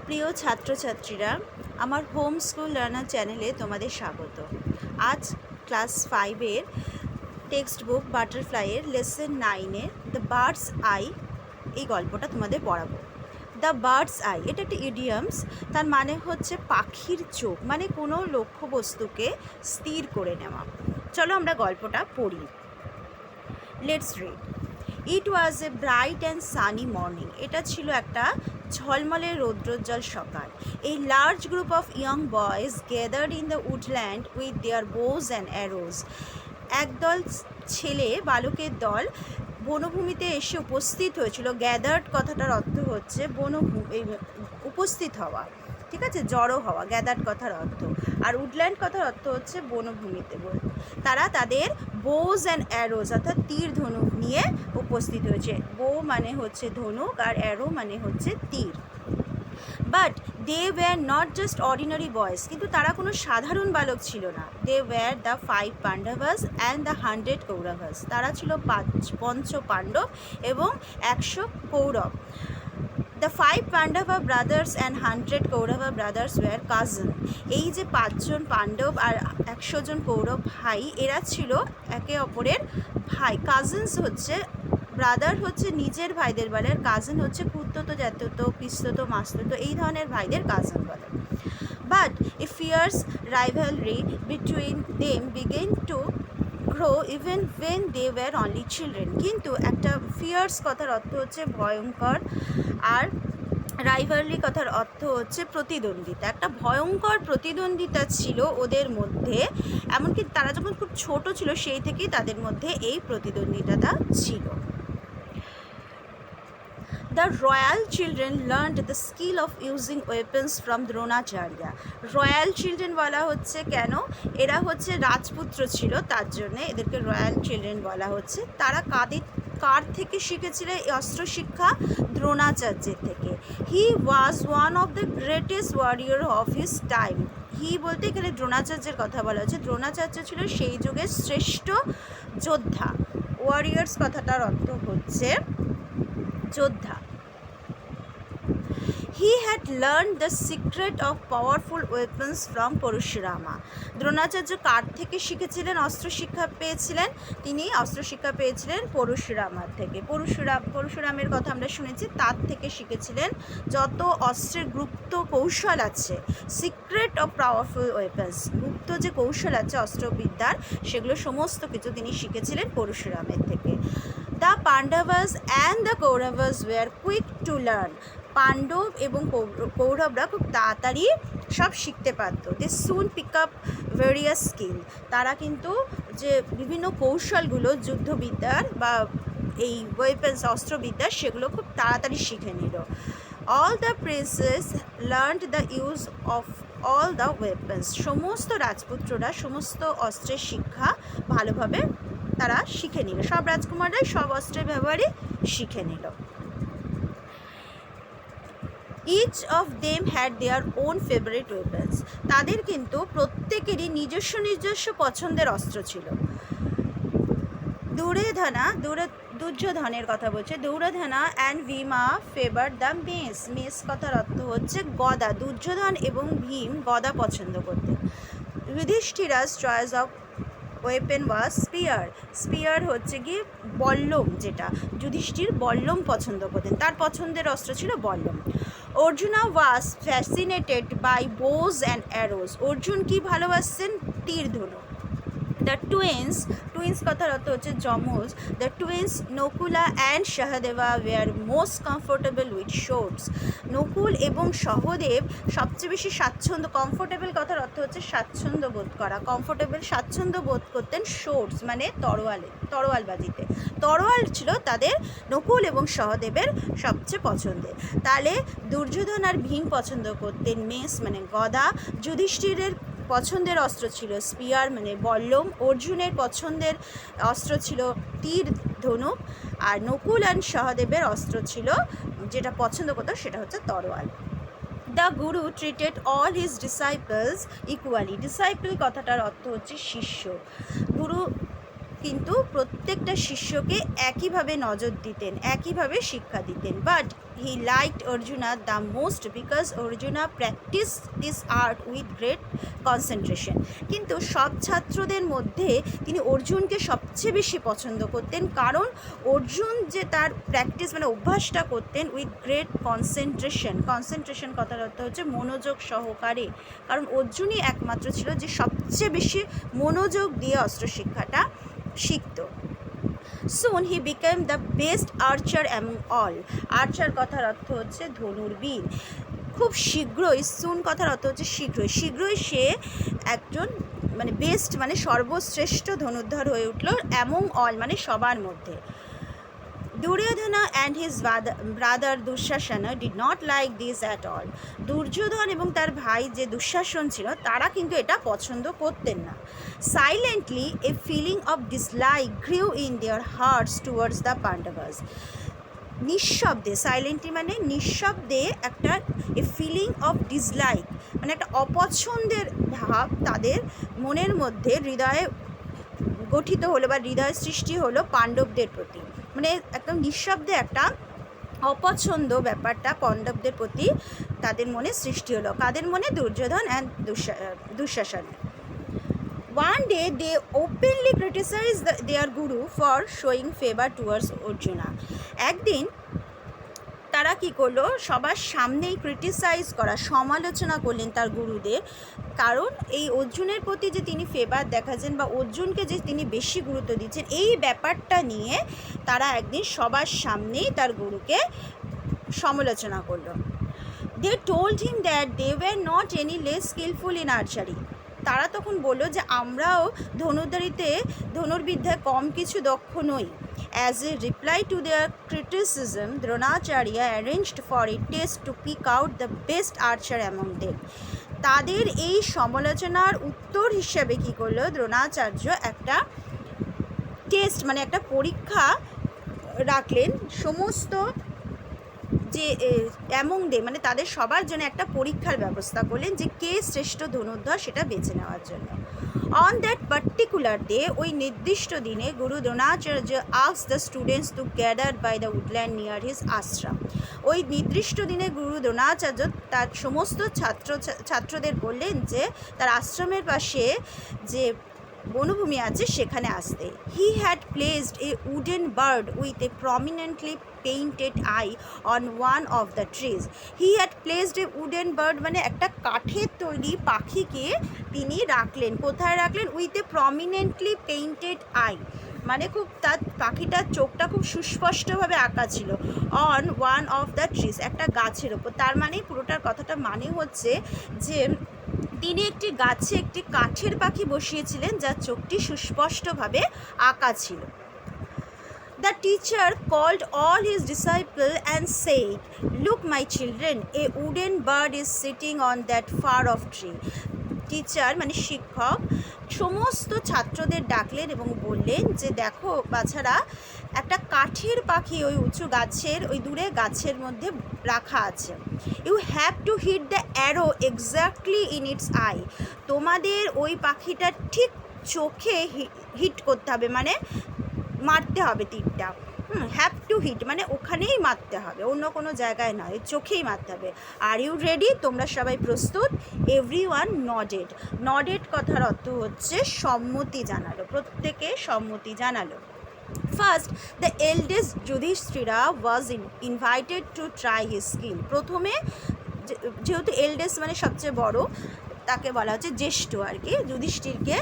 প্রিয় ছাত্রছাত্রীরা, আমার হোম স্কুল লার্নার চ্যানেলে তোমাদের স্বাগত। আজ ক্লাস 5-এর টেক্সট বুক বাটারফ্লাইয়ের লেসন 9-এর দ্য বার্ডস আই এই গল্পটা তোমাদের পড়াবো। দ্য বার্ডস আই এটা একটা ইডিয়ামস, তার মানে হচ্ছে পাখির চোখ, মানে কোনো লক্ষ্যবস্তুকে স্থির করে নেওয়া। চলো আমরা গল্পটা পড়ি। Let's read. It was a bright and sunny morning. এটা ছিল একটা ঝলমলে রৌদ্রোজ্জ্বল সকাল। A large group of young boys gathered in the woodland with their bows and arose. একদল ছেলে বালকের দল বনভূমিতে এসে উপস্থিত হয়েছিল। গ্যাদার্ড কথাটার অর্থ হচ্ছে উপস্থিত হওয়া, ঠিক আছে, জড়ো হওয়া গ্যাদার্ড কথার অর্থ। আর উডল্যান্ড কথার অর্থ হচ্ছে বনভূমিতে। তারা তাদের বোজ অ্যান্ড অ্যারোজ অর্থাৎ তীর ধনুক নিয়ে উপস্থিত হয়েছে। বো মানে হচ্ছে ধনুক আর অ্যারো মানে হচ্ছে তীর। But they were not just ordinary boys, কিন্তু তারা কোনো সাধারণ বালক ছিল না। They were the 5 Pandavas and the 100 Kauravas. তারা ছিল 5 পাণ্ডব এবং 100 Kaurava. The 5 Pandava brothers and 100 Kaurava brothers were cousin. এই যে 5 পাণ্ডব আর 100 কৌরব ভাই, এরা ছিল একে অপরের ভাই। কাজিনস হচ্ছে, ব্রাদার হচ্ছে নিজের ভাইদের বলে, আর কাজিন হচ্ছে খুড়তো, জ্যাঠতো, পিস্ততো, মাস্ততো, এই ধরনের ভাইদের কাজিন বলে। But a fierce rivalry between them began to grow even when they were only children. কিন্তু একটা ফিয়ার্স কথার অর্থ হচ্ছে ভয়ঙ্কর, আর রাইভালরি কথার অর্থ হচ্ছে প্রতিদ্বন্দ্বিতা। একটা ভয়ঙ্কর প্রতিদ্বন্দ্বিতা ছিল ওদের মধ্যে, এমনকি তারা যখন খুব ছোট ছিল সেই থেকেই তাদের মধ্যে এই প্রতিদ্বন্দ্বিতাটা ছিল। The royal children learned the skill of using weapons from Dronacharya. Royal children বলা হচ্ছে কেন? এরা হচ্ছে রাজপুত্র ছিল, তার জন্যে এদেরকে রয়্যাল চিলড্রেন বলা হচ্ছে। তারা কার থেকে শিখেছিল এই অস্ত্র শিক্ষা? দ্রোণাচার্যের থেকে। He was one of the greatest warrior of his time. He বলতে এখানে দ্রোণাচার্যের কথা বলা হচ্ছে। দ্রোণাচার্য ছিল সেই যুগের শ্রেষ্ঠ যোদ্ধা। ওয়ারিয়ার্স কথাটার অর্থ হচ্ছে যোদ্ধা। He had learned the secret of powerful weapons from পরশুরামা। Dronacharya কার থেকে শিখেছিলেন? অস্ত্র শিক্ষা পেয়েছিলেন। তিনি অস্ত্র শিক্ষা পেয়েছিলেন পরশুরামার থেকে। পরশুরামের কথা আমরা শুনেছি, তার থেকে শিখেছিলেন যত অস্ত্রের গুপ্ত কৌশল আছে। সিক্রেট অফ পাওয়ারফুল ওয়েপন্স, গুপ্ত যে কৌশল আছে অস্ত্রবিদ্যার, সেগুলো সমস্ত কিছু তিনি শিখেছিলেন পরশুরামের থেকে। The Pandavas and the Kauravas were quick to learn. Pandava এবং কৌরবরা খুব তাড়াতাড়ি সব শিখতে পারত। They soon pick up various skill. তারা কিন্তু যে বিভিন্ন কৌশলগুলো যুদ্ধবিদ্যার বা এই ওয়েপন্স অস্ত্রবিদ্যার, সেগুলো খুব তাড়াতাড়ি শিখে নিল। All the princess learned the use of all the weapons. সমস্ত রাজপুত্ররা সমস্ত অস্ত্রের শিক্ষা ভালোভাবে তারা শিখে নিল। সব রাজকুমাররাই সব অস্ত্রের ব্যবহারই শিখে নিল। Each of them had their own favourite weapons. তাদের কিন্তু প্রত্যেকেরই নিজস্ব পছন্দের অস্ত্র ছিল। দুর্যোধনের কথা বলছে। Duryodhana and Bhima favour the mace. Mace কথার অর্থ হচ্ছে গদা। দুর্যোধন এবং ভীম গদা পছন্দ করতেন। Yudhishthira's choice of weapon was spear. Spear হচ্ছে কি বল্লম, যেটা যুধিষ্ঠির বল্লম পছন্দ করতেন, তার পছন্দের অস্ত্র ছিল বল্লম। Arjuna was fascinated by bows and arrows. Arjun কি ভালোবাসতেন? তীর ধনুক। দ্য টুইন্স কথার অর্থ হচ্ছে যমজ। The twins Nakula and Sahadeva were most comfortable with swords. Nakul এবং সহদেব সবচেয়ে বেশি স্বাচ্ছন্দ্য, কমফোর্টেবল কথার অর্থ হচ্ছে স্বাচ্ছন্দ্য বোধ করা, কমফোর্টেবল স্বাচ্ছন্দ্য বোধ করতেন শোর্টস মানে তরোয়ালবাজিতে। তরোয়াল ছিল তাদের নকুল এবং সহদেবের সবচেয়ে পছন্দের। তাহলে দুর্যোধন আর ভীম পছন্দ করতেন মেস মানে গদা। যুধিষ্ঠিরের পছন্দের অস্ত্র ছিল স্পিয়ার মানে বল্লম। অর্জুনের পছন্দের অস্ত্র ছিল তীর ধনুক। আর নকুল অ্যান্ড সহদেবের অস্ত্র ছিল, যেটা পছন্দ করতো, সেটা হচ্ছে তরোয়াল। The Guru treated all his disciples equally. Disciple কথাটার অর্থ হচ্ছে শিষ্য। গুরু কিন্তু প্রত্যেকটা শিষ্যকে একইভাবে নজর দিতেন, একইভাবে শিক্ষা দিতেন। But he liked Arjuna the most because Arjuna practice this art with great concentration. কিন্তু সব ছাত্রদের মধ্যে তিনি অর্জুনকে সবচেয়ে বেশি পছন্দ করতেন, কারণ অর্জুন যে তার প্র্যাকটিস মানে অভ্যাসটা করতেন উইথ গ্রেট কনসেন্ট্রেশন। কনসেন্ট্রেশন কথার অর্থ হচ্ছে মনোযোগ সহকারে, কারণ অর্জুনই একমাত্র ছিল যে সবচেয়ে বেশি মনোযোগ দিয়ে অস্ত্র শিক্ষাটা শিখত। Soon he became the best archer among all. আর্চার কথার অর্থ হচ্ছে ধনুর্বীর। খুব শীঘ্রই, সুন কথার অর্থ হচ্ছে শীঘ্রই, শীঘ্রই সে একজন মানে বেস্ট মানে সর্বশ্রেষ্ঠ ধনুর্ধর হয়ে উঠল অ্যামং অল মানে সবার মধ্যে। Duryodhana and his brother Dushasana did not like this at all. Duryodhan এবং তার ভাই যে দুঃশাসন ছিল তারা কিন্তু এটা পছন্দ করতেন না। Silently a feeling of dislike grew in their hearts towards the Pandavas. নিঃশব্দে, সাইলেন্টলি মানে নিঃশব্দে একটা এ ফিলিং অফ ডিসলাইক মানে একটা অপছন্দের ভাব তাদের মনের মধ্যে হৃদয়ে গঠিত হলো বা হৃদয় সৃষ্টি হলো পাণ্ডবদের প্রতি। মানে একদম নিঃশব্দে একটা অপছন্দ ব্যাপারটা পাণ্ডবদের প্রতি তাদের মনে সৃষ্টি হলো। কাদের মনে? Duryodhan and Dushasan. One day they openly criticized their guru for showing favor towards Arjuna. একদিন তারা কি করলো, সবার সামনেই ক্রিটিসাইজ করা, সমালোচনা করলেন তার গুরুদের, কারণ এই অর্জুনের প্রতি যে তিনি ফেভার দেখাচ্ছেন বা অর্জুনকে যে তিনি বেশি গুরুত্ব দিচ্ছেন এই ব্যাপারটা নিয়ে তারা একদিন সবার সামনেই তার গুরুকে সমালোচনা করলো। They told him that they were not any less skilful in archery. তারা তখন বলল যে আমরাও ধনুর্বিদ্যায় কম কিছু দক্ষ নই। As a reply to their criticism, Dronacharya arranged for a test to pick out the best archer among them. তাদের এই সমালোচনার উত্তর হিসেবে কী করলো, দ্রোণাচার্য একটা টেস্ট মানে একটা পরীক্ষা রাখলেন সমস্ত যে অ্যামং দে মানে তাদের সবার জন্য একটা পরীক্ষার ব্যবস্থা করলেন যে কে শ্রেষ্ঠ ধনুর্ধর সেটা বেছে নেওয়ার জন্য। অন দ্যাট পার্টিকুলার ডে, ওই নির্দিষ্ট দিনে Guru Dronacharya ask the students to gather by the woodland near his ashram. ওই নির্দিষ্ট দিনে গুরু দ্রোণাচার্য তার সমস্ত ছাত্রদের বললেন যে তার আশ্রমের পাশে যে বনভূমি আছে সেখানে আসতে। He had placed A wooden bird with a prominently painted I on one of the trees. He had placed A wooden bird মানে একটা কাঠের তৈরি পাখিকে তিনি রাখলেন। কোথায় রাখলেন? With a prominently painted I মানে খুব তার পাখিটার চোখটা খুব সুস্পষ্টভাবে আঁকা ছিল। On one of the trees একটা গাছের ওপর। তার মানে পুরোটার কথাটা মানে হচ্ছে যে তিনি একটি গাছে একটি কাঠের পাখি বসিয়েছিলেন যার চোখটি সুস্পষ্টভাবে আঁকা ছিল। The teacher called all his disciples and said, "Look, my children, a wooden bird is sitting on that far off tree." Teacher মানে শিক্ষক সমস্ত ছাত্রদের ডাকলেন এবং বললেন যে দেখো বাচ্চারা, একটা কাঠের পাখি ওই উঁচু গাছের ওই দূরে গাছের মধ্যে রাখা আছে। You have to hit the arrow exactly in its eye. তোমাদের ওই পাখিটা ঠিক চোখে হিট করতে হবে, মানে মারতে হবে তীরটা। হ্যাভ টু হিট মানে ওখানেই মারতে হবে, অন্য কোনো জায়গায় নয়, চোখেই মারতে হবে। Are you ready? তোমরা সবাই প্রস্তুত? এভরিওয়ান নডেড। নডেড কথার অর্থ হচ্ছে সম্মতি জানালো, প্রত্যেকে সম্মতি জানালো। First the eldest Yudhishthira was invited to try his skill. প্রথমে যেহেতু এল্ডেস্ট মানে সবচেয়ে বড়, তাকে বলা হচ্ছে জ্যেষ্ঠ আর কি, যুধিষ্ঠিরকে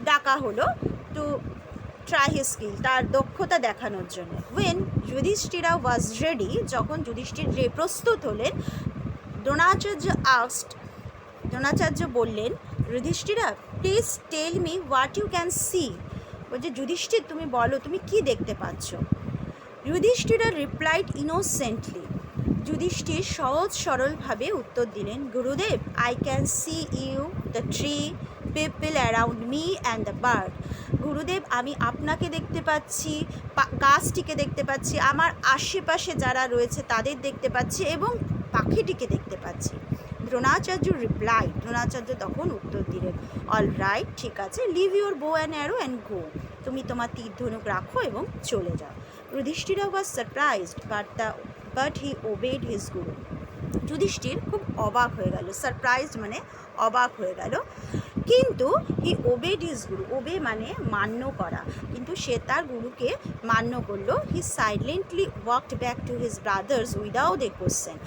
ডাকা হলো টু ট্রাই হিজ স্কিল, তার দক্ষতা দেখানোর জন্য। ওয়েন যুধিষ্ঠিরা ওয়াজ রেডি, যখন যুধিষ্ঠির প্রস্তুত হলেন, দ্রোণাচার্য বললেন, Yudhishthira please tell me what you can see. বলছে যুধিষ্ঠির তুমি বলো তুমি কি দেখতে পাচ্ছ। Yudhishthira replied innocently. যুধিষ্ঠির সহজ সরলভাবে উত্তর দিলেন, Gurudev, I can see you, the tree, people around me and the bird. Gurudev আমি আপনাকে দেখতে পাচ্ছি, গাছটিকে দেখতে পাচ্ছি, আমার আশেপাশে যারা রয়েছে তাদের দেখতে পাচ্ছি এবং পাখিটিকে দেখতে পাচ্ছি। দ্রোণাচার্য দ্রোণাচার্য তখন উত্তর দিলেন, অল রাইট, ঠিক আছে, leave your bow and arrow and go. তুমি তোমার তীর ধনুক রাখো এবং চলে যাও। Yudhishthira was surprised but he obeyed his guru. Yudhishthir খুব অবাক হয়ে গেল, সারপ্রাইজড মানে অবাক হয়ে গেল, কিন্তু হি ওবেড হিজ গুরু, ওবে মানে মান্য করা, কিন্তু সে তার গুরুকে মান্য করলো। He silently walked back to his brothers without a question,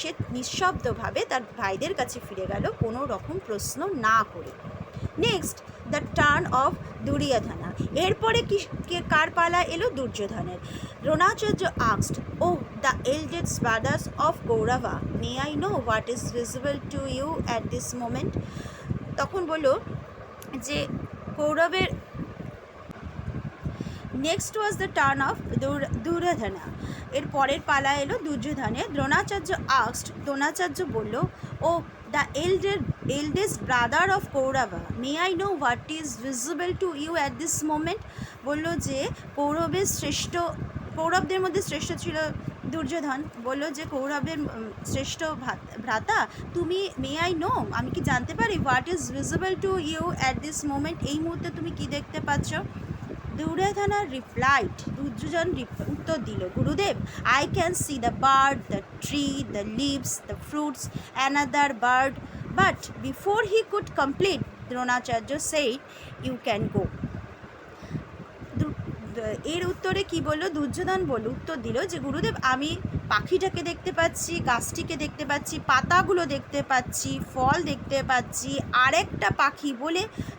সে নিঃশব্দভাবে তার ভাইদের কাছে ফিরে গেল কোনো রকম প্রশ্ন না করে। Next the turn of Duryodhana, এরপরে কার পালা এলো? দুর্যোধনের। Dronacharya asked, o the eldest brothers of Kaurava, may I know what is visible to you at this moment. তখন বলল যে কৌরবের next was the turn of Duryodhana, এর পরের পালা এলো দুর্যোধনের। দ্রোণাচার্য আস্কড, দ্রোণাচার্য বলল, o the eldest brother of Kaurava, may I know what is visible to you at this moment. বলল যে কৌরবদের মধ্যে শ্রেষ্ঠ ছিল দুর্যোধন, বলল যে কৌরবের শ্রেষ্ঠ ভ্রাতা তুমি, মে আই নো, আমি কি জানতে পারি, what is visible to you at this moment, এই মুহূর্তে তুমি কি দেখতে পাচ্ছ? দুর্যোধনা রিপ্লাইড, দুর্যোধন উত্তর দিল, Gurudev, I can see the bird, the tree, the leaves, the fruits, another bird, but before he could complete Dronacharya said, you can go. এর উত্তরে কি বললো? দুর্যোধন উত্তর দিল যে গুরুদেব, আমি পাখিটাকে দেখতে পাচ্ছি, গাছটিকে দেখতে পাচ্ছি, পাতাগুলো দেখতে পাচ্ছি, ফল দেখতে পাচ্ছি, আরেকটা পাখি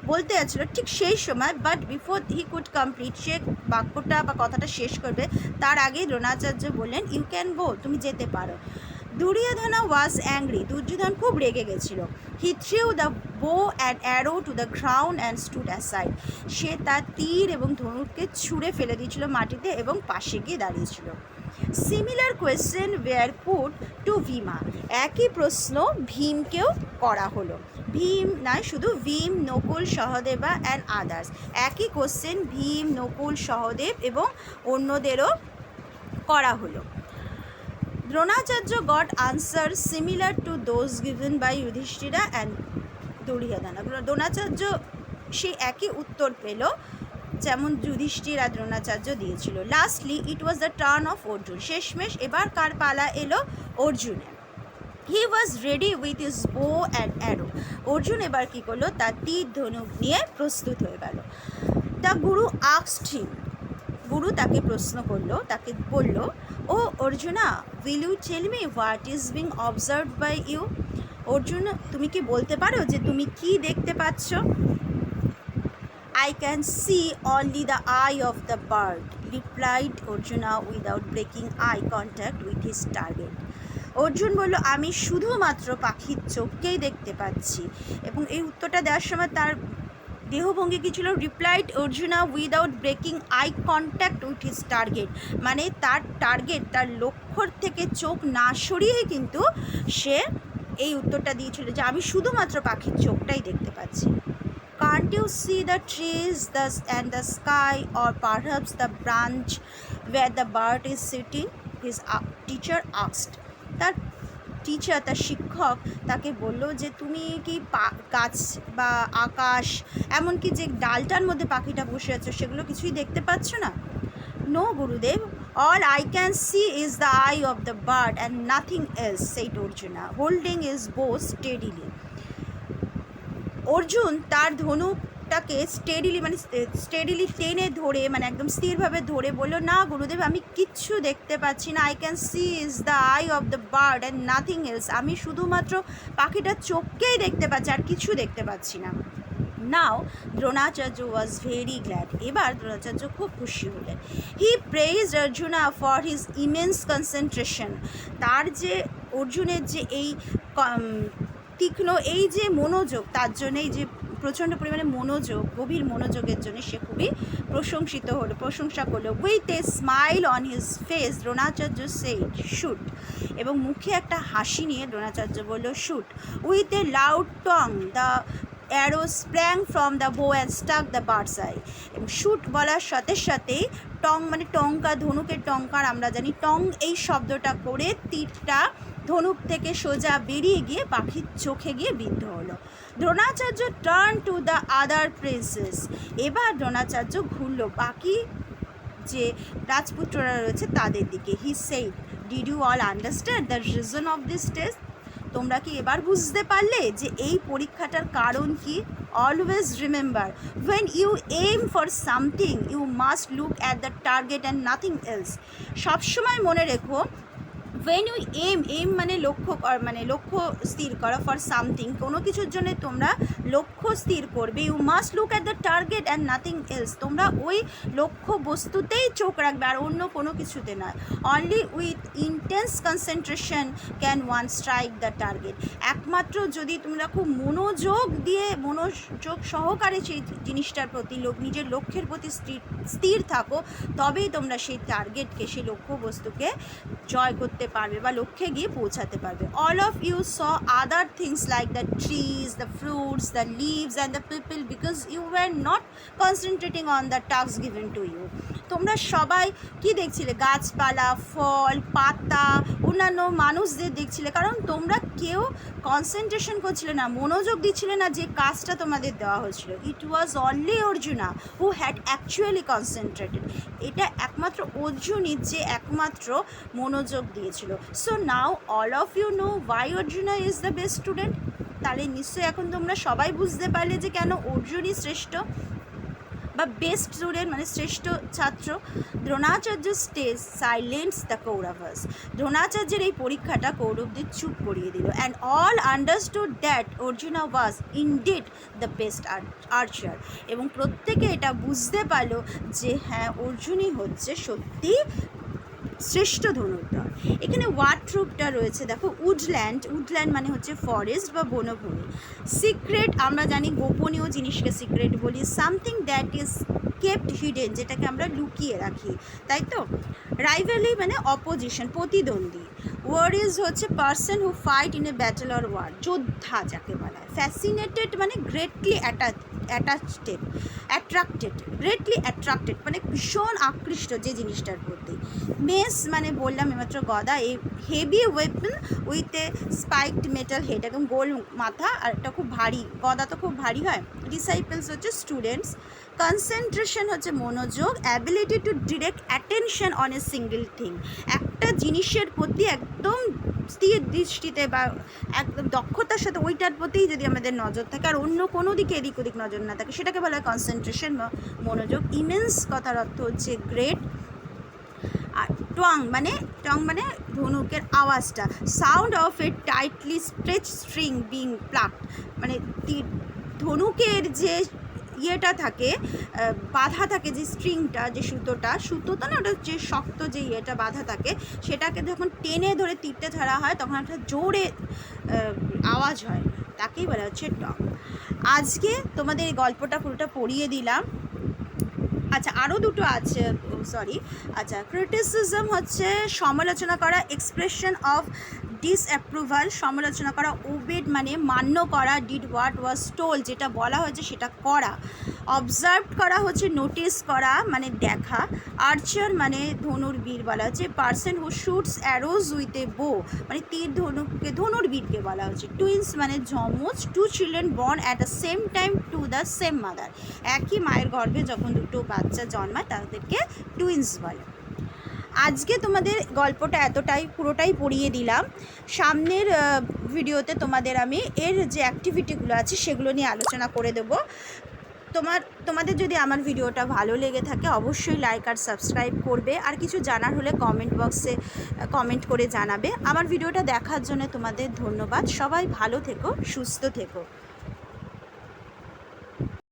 বলতে যাচ্ছিল, ঠিক সেই সময় but before he could complete, সে বাক্যটা বা কথাটা শেষ করবে তার আগেই দ্রোণাচার্য বললেন, ইউ ক্যান গো, তুমি যেতে পারো। দুর্যোধনা ওয়াজ অ্যাংরি, দুর্যোধন খুব রেগে গেছিল। He threw the bow and arrow to the ground and stood aside, সে তার তীর এবং ধনুককে ছুঁড়ে ফেলে দিয়েছিল মাটিতে এবং পাশে গিয়ে দাঁড়িয়েছিল। Similar question were put to Bhima, একই প্রশ্ন ভীমকেও করা হলো। ভীম নয়, শুধু ভীম, নকুল, সহদেবা অ্যান্ড আদার্স, একই কোয়েশ্চেন ভীম, নকুল, সহদেব এবং অন্যদেরও করা হলো। Dronacharya got answer similar to those given by Yudhishthira and Duryodhana, Dronacharya সেই একই উত্তর পেল যেমন যুধিষ্ঠির আর দ্রোণাচার্য দিয়েছিল। Lastly it was the turn of Arjun, শেষমেশ এবার কার পালা এলো? অর্জুনের। He was ready with his বো অ্যান্ড অ্যারো, অর্জুন এবার কী করলো? তার তীর ধনুক নিয়ে প্রস্তুত হয়ে গেল। দ্য গুরু আস্কড হিম, গুরু তাকে প্রশ্ন করলো, তাকে বলল, o Arjuna, will you tell me what is being observed by you? Arjun, তুমি কি বলতে পারো যে তুমি কি দেখতে পাচ্ছ? I can see only the eye of the bird, replied Arjuna without breaking eye contact with his target. Arjun বলল, আমি শুধুমাত্র পাখির চোখকেই দেখতে পাচ্ছি, এবং এই উত্তরটা দেওয়ার সময় তার দেহভঙ্গি কী ছিল? Replied Arjuna without breaking eye contact with his target, মানে তার টার্গেট, তার লক্ষ্যর থেকে চোখ না সরিয়েই কিন্তু সে এই উত্তরটা দিয়েছিল যে আমি শুধুমাত্র পাখির চোখটাই দেখতে পাচ্ছি। Can't you see the trees and the sky, or perhaps the branch where the bird is sitting? His teacher asked. তার শিক্ষক তাকে বলল যে তুমি কি গাছ বা আকাশ, এমনকি যে ডালটার মধ্যে পাখিটা বসে আছে সেগুলো কিছুই দেখতে পাচ্ছ না? নো গুরুদেব, all I can see is the eye of the bird and nothing else, said Arjuna, holding his bow steadily. Arjun তার ধনুকটাকে স্টেডিলি টেনে ধরে, মানে একদম স্থিরভাবে ধরে বলল, না গুরুদেব, আমি কিচ্ছু দেখতে পাচ্ছি না। I can C is the I of the bird and nothing else, আমি শুধুমাত্র পাখিটার চোখকেই দেখতে পাচ্ছি, আর কিছু দেখতে পাচ্ছি না। Now Dronacharya was very glad, এবার দ্রোণাচার্য খুব খুশি হলেন। He praised Arjuna for his immense concentration, তার যে অর্জুনের যে এই তীক্ষ্ণ এই যে মনোযোগ, তার জন্য এই যে প্রচণ্ড পরিমাণে মনোযোগ, গভীর মনোযোগের জন্য সে খুবই প্রশংসা করলো। With a smile on his face Dronacharya said, shoot, এবং মুখে একটা হাসি নিয়ে দ্রোণাচার্য বলল, shoot. With a loud twang the arrow sprang from the bow and stuck the birds eye, এবং শুট বলার সাথে সাথেই টং মানে টঙ্কা, ধনুকের টঙ্কার আমরা জানি, টং এই শব্দটা করে তীরটা ধনুক থেকে সোজা বেরিয়ে গিয়ে পাখির চোখে গিয়ে বিদ্ধ হলো। Dronacharya turn to the other princes. এবার দ্রোণাচার্য ঘুরল বাকি যে রাজপুত্ররা রয়েছে তাদের দিকে। He said, did you all understand the reason of this test? তোমরা কি এবার বুঝতে পারলে যে এই পরীক্ষাটার কারণ কি? Always remember, when you aim for something you must look at the target and nothing else. সবসময় মনে রেখো, when you aim মানে লক্ষ্য স্থির করা, ফর সামথিং কোনো কিছুর জন্য তোমরা লক্ষ্য স্থির করবে। You must look at the target and nothing else. তোমরা ওই লক্ষ্য বস্তুতেই চোখ রাখবে আর অন্য কোনো কিছুতে নয়। Only with intense concentration can one strike the target. একমাত্র যদি তোমরা খুব মনোযোগ সহকারে সেই জিনিসটার প্রতি নিজের লক্ষ্যের প্রতি স্থির থাকো, তবেই তোমরা সেই টার্গেটকে, সেই লক্ষ্যবস্তুকে জয় করতে পারবে বা লক্ষ্যে গিয়ে পৌঁছাতে পারবে। All of you saw other things like the trees, the fruits, the leaves and the people because you were not concentrating on the task given to you. তোমরা সবাই কি দেখছিলে? গাছপালা, ফল, পাতা, অন্যান্য মানুষদের দেখছিলে, কারণ তোমরা কেউ কনসেন্ট্রেশন করছিলে না, মনোযোগ দিচ্ছিলে না যে কাজটা তোমাদের দেওয়া হয়েছিল। It was only Arjuna who had actually concentrated. এটা একমাত্র অর্জুনই যে একমাত্র মনোযোগ দিয়েছিল। So now all of you know why Arjuna is the best student. তাহলে নিশ্চয়ই এখন তোমরা সবাই বুঝতে পারলে যে কেন অর্জুনই শ্রেষ্ঠ বা বেস্ট স্টুডেন্ট, মানে শ্রেষ্ঠ ছাত্র। Dronacharya stage silence the Kauravas. দ্রোণাচার্যের এই পরীক্ষাটা কৌরবদের চুপ করিয়ে দিল। And all understood that Arjuna was indeed the best archer. এবং প্রত্যেকে এটা বুঝতে পারলো যে হ্যাঁ, অর্জুনই হচ্ছে সত্যি শ্রেষ্ঠ ধনুর্ধর। এখানে ওয়ার্ড ট্রুপটা রয়েছে, দেখো উডল্যান্ড মানে হচ্ছে ফরেস্ট বা বনভূমি। সিক্রেট আমরা জানি গোপনীয় জিনিসকে সিক্রেট বলি। Something that is kept hidden, যেটাকে আমরা লুকিয়ে রাখি, তাই তো। রাইভালি মানে অপোজিশন, প্রতিদ্বন্দ্বী। ওয়ারিজ হচ্ছে person who fight in a battle or were, যোদ্ধা যাকে বলা হয়। ফ্যাসিনেটেড মানে গ্রেটলি অ্যাট্রাক্টেড মানে ভীষণ আকৃষ্ট যে জিনিসটার প্রতি। মেস মানে বললাম এমাত্র গদা। এই heavy weapon with a spiked metal head, একদম গোল মাথা আর এটা খুব ভারী, গদা তো খুব ভারী হয়। ডিসাইপলস হচ্ছে স্টুডেন্টস। কনসেন্ট্রেশন হচ্ছে মনোযোগ। Ability to direct attention on a single thing, একটা জিনিসের প্রতি একদম স্থির দৃষ্টিতে বা একদম দক্ষতার সাথে ওইটার প্রতিই যদি আমাদের নজর থাকে আর অন্য কোনো দিকে এদিক ওদিক নজর না থাকে, সেটাকে বলা হয় কনসেন্ট্রেশন বা মনোযোগ। ইমেন্স কথার অর্থ হচ্ছে গ্রেট। আর টং মানে ধনুকের আওয়াজটা। Sound of A tightly stretch string being plucked, মানে ধনুকের যে ইয়েটা থাকে, বাঁধা থাকে যে স্ট্রিংটা, যে সুতোটা না, ওটা যে শক্ত যে ইয়েটা বাঁধা থাকে, সেটাকে যখন টেনে ধরে তীরতে ধরা হয় তখন একটা জোরে আওয়াজ হয়, তাকেই বলা হচ্ছে টং। আজকে তোমাদের এই গল্পটা পুরোটা পড়িয়ে দিলাম। আচ্ছা, আরও দুটো আছে, আচ্ছা, ক্রিটিসিজম হচ্ছে সমালোচনা করা। এক্সপ্রেশন অফ ডিসঅ্যাপ্রুভাল সমালোচনা করা। ওবেড মানে মান্য করা। ডিড হোয়াট ওয়াজ টোল্ড যেটা বলা হয়েছে সেটা করা। অবজার্ভ করা হচ্ছে নোটিস করা মানে দেখা। আর্চার মানে ধনুর্বীর বলা হচ্ছে। Person who shoots arrows with a bow মানে ধনুর্বীরকে বলা হচ্ছে। টুইন্স মানে যমজ। Two children born at the same time to the same mother, একই মায়ের গর্ভে যখন দুটো বাচ্চা জন্মায় তাদেরকে টুইন্স বলে। আজকে তোমাদের গল্পটা পুরোটাই পড়িয়ে দিলাম। সামনের ভিডিওতে তোমাদের আমি এর যে অ্যাক্টিভিটিগুলো আছে সেগুলো নিয়ে আলোচনা করে দেব। তোমাদের যদি আমার ভিডিওটা ভালো লেগে থাকে অবশ্যই লাইক আর সাবস্ক্রাইব করবে। আর কিছু জানার হলে কমেন্ট বক্সে কমেন্ট করে জানাবে। আমার ভিডিওটা দেখার জন্য তোমাদের ধন্যবাদ। সবাই ভালো থেকো, সুস্থ থেকো।